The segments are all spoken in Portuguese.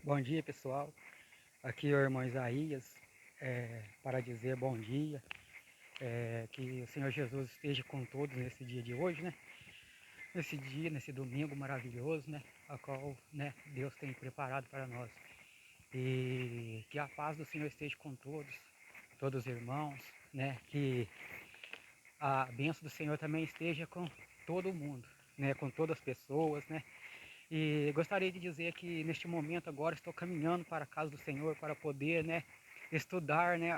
Bom dia, pessoal. Aqui é o irmão Isaías, para dizer bom dia, que o Senhor Jesus esteja com todos nesse dia de hoje, né? Nesse dia, nesse domingo maravilhoso, né? A qual, né, Deus tem preparado para nós. E que a paz do Senhor esteja com todos os irmãos, né? Que a bênção do Senhor também esteja com todo mundo, né? Com todas as pessoas, né? E gostaria de dizer que neste momento agora estou caminhando para a casa do Senhor para poder, né, estudar, né,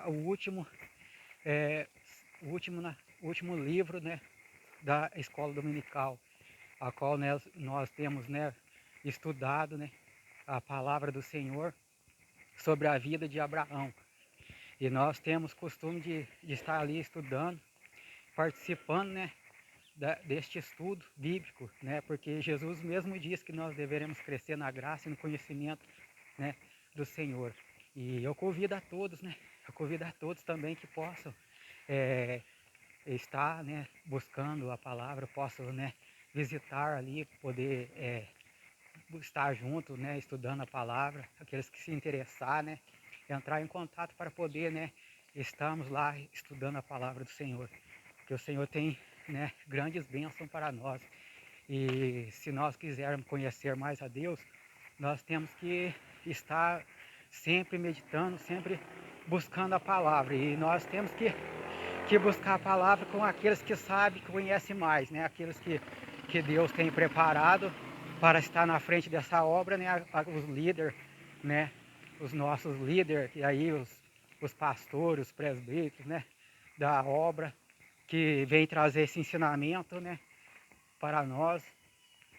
é, o último livro, né, da escola dominical, a qual nós temos, né, estudado, né, a palavra do Senhor sobre a vida de Abraão. E nós temos costume de estar ali estudando, participando, né, deste estudo bíblico, né, porque Jesus mesmo diz que nós deveremos crescer na graça e no conhecimento, né, do Senhor. E eu convido a todos, né, eu convido a todos também que possam é, estar, né, buscando a palavra, possam, né, visitar ali, poder estar junto, né, estudando a palavra, aqueles que se interessar, né, entrar em contato para poder, né, estarmos lá estudando a palavra do Senhor, porque o Senhor tem, né, grandes bênçãos para nós. E se nós quisermos conhecer mais a Deus, nós temos que estar sempre meditando, sempre buscando a palavra. E nós temos que buscar a palavra com aqueles que sabem, que conhecem mais, né? Aqueles que Deus tem preparado para estar na frente dessa obra, né? Os líderes, né? Os nossos líderes, e aí os pastores, os presbíteros, né? Da obra, que vem trazer esse ensinamento, né? Para nós.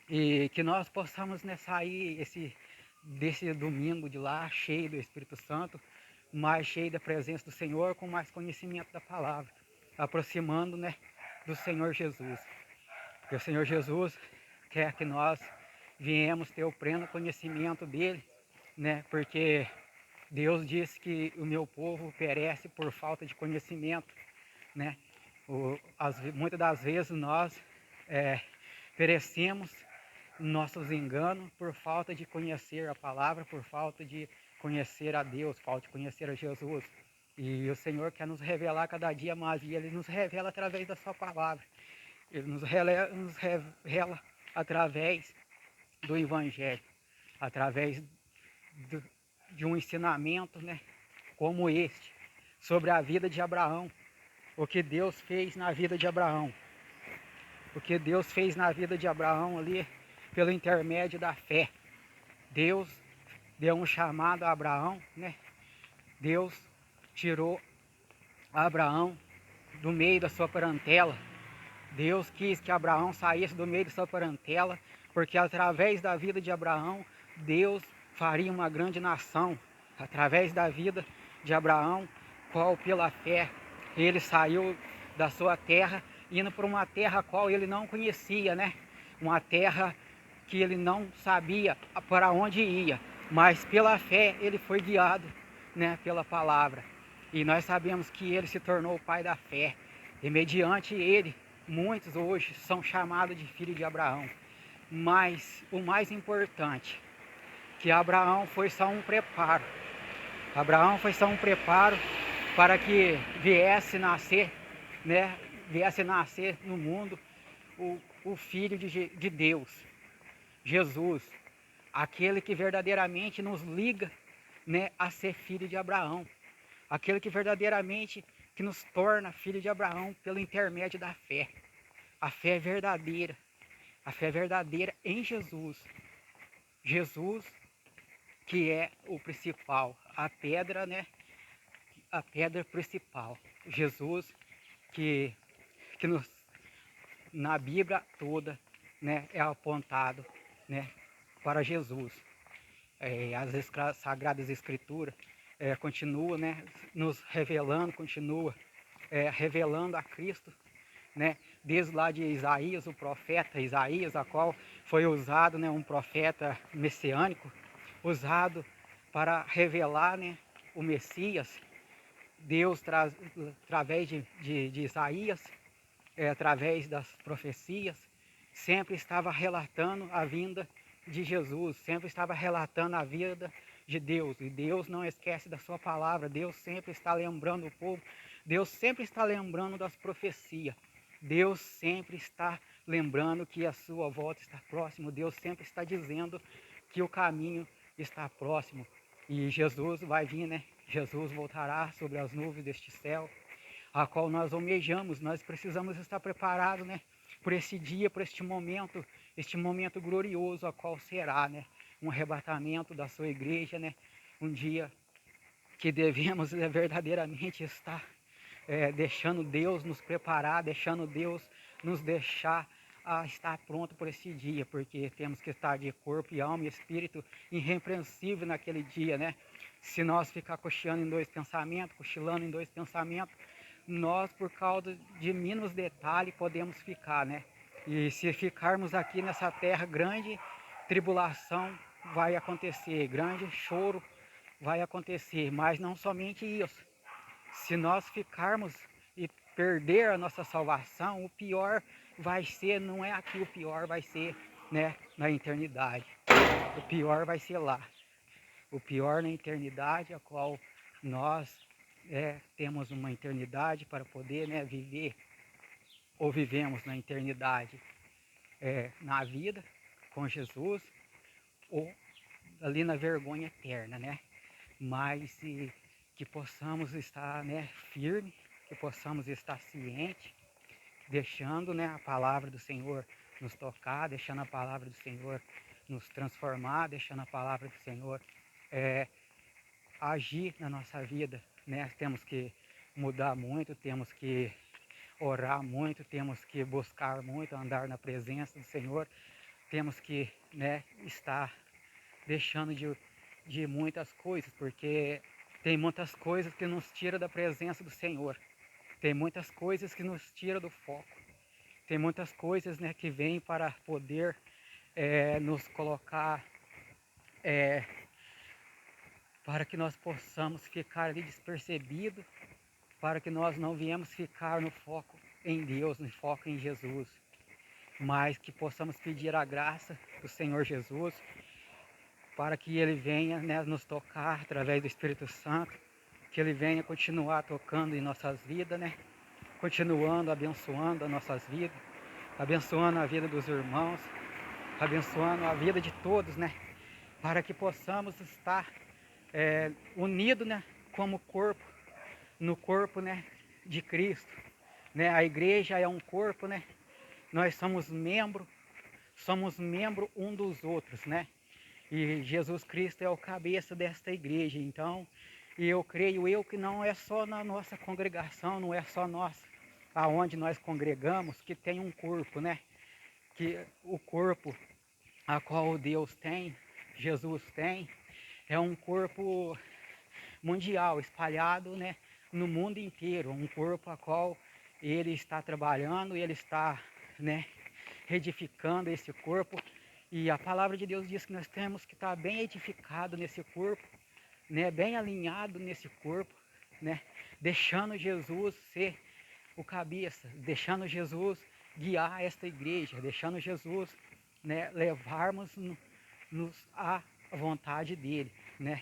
E que nós possamos, né, sair desse domingo de lá cheio do Espírito Santo, mais cheio da presença do Senhor, com mais conhecimento da palavra, aproximando, né, do Senhor Jesus. Porque o Senhor Jesus quer que nós viemos ter o pleno conhecimento dele, né, porque Deus disse que o meu povo perece por falta de conhecimento, né. Muitas das vezes nós perecemos nossos enganos por falta de conhecer a palavra, por falta de conhecer a Deus, falta de conhecer a Jesus. E o Senhor quer nos revelar cada dia mais, e Ele nos revela através da sua palavra. Ele nos revela através do Evangelho, através do, de um ensinamento, né, como este, sobre a vida de Abraão, o que Deus fez na vida de Abraão. O que Deus fez na vida de Abraão ali, pelo intermédio da fé. Deus deu um chamado a Abraão, né? Deus tirou Abraão do meio da sua parentela. Deus quis que Abraão saísse do meio da sua parentela, porque através da vida de Abraão, Deus faria uma grande nação. Através da vida de Abraão, qual pela fé ele saiu da sua terra, indo para uma terra a qual ele não conhecia, né? Uma terra que ele não sabia para onde ia, mas pela fé ele foi guiado, né, pela palavra. E nós sabemos que ele se tornou o pai da fé. E mediante ele, muitos hoje são chamados de filho de Abraão. Mas o mais importante, que Abraão foi só um preparo. Abraão foi só um preparo para que viesse nascer, né, viesse nascer no mundo o Filho de Deus, Jesus, aquele que verdadeiramente nos liga, né, a ser filho de Abraão, aquele que verdadeiramente que nos torna filho de Abraão pelo intermédio da fé. A fé verdadeira, a fé verdadeira em Jesus. Jesus que é o principal, a pedra, né, a pedra principal. Jesus que nos, na Bíblia toda, né, é apontado, né, para Jesus. As Sagradas Escrituras continuam, né, nos revelando, continua revelando a Cristo, né, desde lá de Isaías, o profeta Isaías, a qual foi usado, né, um profeta messiânico, usado para revelar, né, o Messias. Deus, através de Isaías, através das profecias, sempre estava relatando a vinda de Jesus, sempre estava relatando a vida de Deus, e Deus não esquece da sua palavra. Deus sempre está lembrando o povo, Deus sempre está lembrando das profecias, Deus sempre está lembrando que a sua volta está próxima, Deus sempre está dizendo que o caminho está próximo, e Jesus vai vir, né? Jesus voltará sobre as nuvens deste céu, a qual nós almejamos. Nós precisamos estar preparados, né, por esse dia, por este momento glorioso, a qual será, né, um arrebatamento da sua igreja, né, um dia que devemos verdadeiramente estar deixando Deus nos preparar, deixando Deus nos deixar estar pronto por esse dia, porque temos que estar de corpo e alma e espírito irrepreensível naquele dia, né? Se nós ficar cochilando em dois pensamentos, nós, por causa de mínimos detalhes, podemos ficar, né? E se ficarmos aqui nessa terra, grande tribulação vai acontecer, grande choro vai acontecer, mas não somente isso. Se nós ficarmos e perder a nossa salvação, o pior vai ser, não é aqui, o pior vai ser, né, na eternidade. O pior vai ser lá. O pior na eternidade, a qual nós temos uma eternidade para poder, né, viver, ou vivemos na eternidade na vida com Jesus, ou ali na vergonha eterna, né? Mas que possamos estar, né, firme, que possamos estar ciente, deixando, né, a palavra do Senhor nos tocar, deixando a palavra do Senhor nos transformar, deixando a palavra do Senhor agir na nossa vida, né? Temos que mudar muito, temos que orar muito, temos que buscar muito, andar na presença do Senhor, temos que, né, estar deixando de muitas coisas, porque tem muitas coisas que nos tiram da presença do Senhor, tem muitas coisas que nos tiram do foco, tem muitas coisas, né, que vêm para poder nos colocar, para que nós possamos ficar ali despercebidos, para que nós não viemos ficar no foco em Deus, no foco em Jesus, mas que possamos pedir a graça do Senhor Jesus, para que Ele venha, né, nos tocar através do Espírito Santo, que Ele venha continuar tocando em nossas vidas, né, continuando abençoando as nossas vidas, abençoando a vida dos irmãos, abençoando a vida de todos, né, para que possamos estar unidos, né, como corpo, no corpo, né, de Cristo, né? A igreja é um corpo, né? Nós somos membro um dos outros, né? E Jesus Cristo é o cabeça desta igreja. Então, eu creio que não é só na nossa congregação, não é só nós, aonde nós congregamos, que tem um corpo, né? Que o corpo a qual Deus tem, Jesus tem, é um corpo mundial, espalhado, né, no mundo inteiro, um corpo a qual Ele está trabalhando, Ele está, né, edificando esse corpo, e a palavra de Deus diz que nós temos que estar bem edificado nesse corpo, né, bem alinhado nesse corpo, né, deixando Jesus ser o cabeça, deixando Jesus guiar esta igreja, deixando Jesus, né, levarmos-nos à vontade dele, né?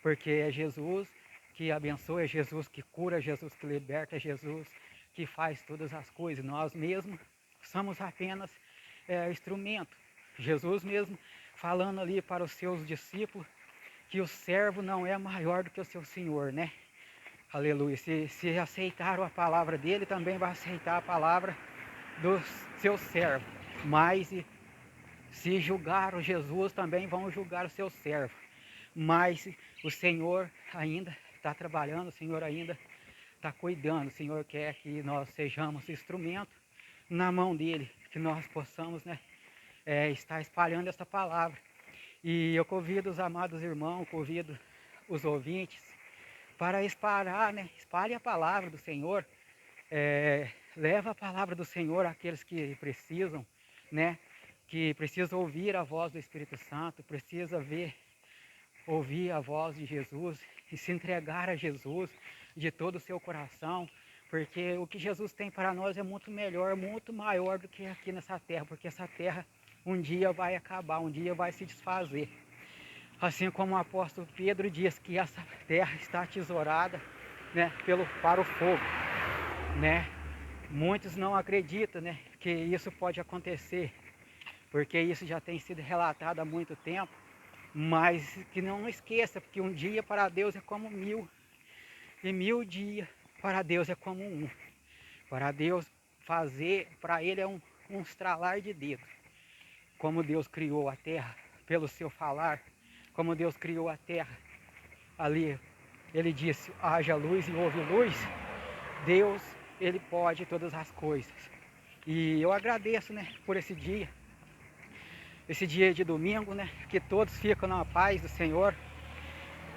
Porque é Jesus que abençoa, é Jesus que cura, é Jesus que liberta, é Jesus que faz todas as coisas. Nós mesmos somos apenas instrumento. Jesus mesmo falando ali para os seus discípulos que o servo não é maior do que o seu Senhor, né? Aleluia. Se aceitaram a palavra dele, também vai aceitar a palavra do seu servo. Mas se julgaram Jesus, também vão julgar o seu servo. Mas o Senhor ainda está trabalhando, o Senhor ainda está cuidando. O Senhor quer que nós sejamos instrumento na mão dele, que nós possamos, né, estar espalhando essa palavra. E eu convido os amados irmãos, convido os ouvintes para espalhar, né, espalhe a palavra do Senhor, leva a palavra do Senhor àqueles que precisam, né, que precisam ouvir a voz do Espírito Santo, precisa ouvir a voz de Jesus e se entregar a Jesus de todo o seu coração, porque o que Jesus tem para nós é muito melhor, muito maior do que aqui nessa terra, porque essa terra um dia vai acabar, um dia vai se desfazer. Assim como o apóstolo Pedro diz que essa terra está tesourada, né, para o fogo, né? Muitos não acreditam, né, que isso pode acontecer, porque isso já tem sido relatado há muito tempo, mas que não esqueça, porque um dia para Deus é como 1000, e 1000 dias para Deus é como um. Para Deus fazer, para Ele é um estralar de dedos. Como Deus criou a terra pelo seu falar, como Deus criou a terra ali, Ele disse, haja luz e houve luz. Deus, Ele pode todas as coisas. E eu agradeço, né, por esse dia de domingo, né, que todos ficam na paz do Senhor,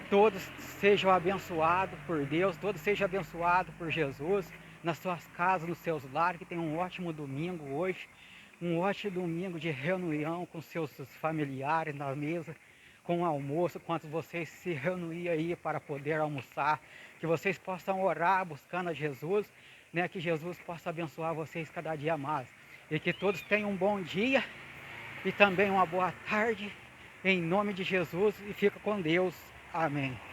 todos sejam abençoados por Deus, todos sejam abençoados por Jesus, nas suas casas, nos seus lares, que tenham um ótimo domingo hoje, um ótimo domingo de reunião com seus familiares na mesa, com o almoço, quando vocês se reunirem aí para poder almoçar, que vocês possam orar buscando a Jesus, né, que Jesus possa abençoar vocês cada dia mais, e que todos tenham um bom dia, e também uma boa tarde, em nome de Jesus, e fica com Deus. Amém.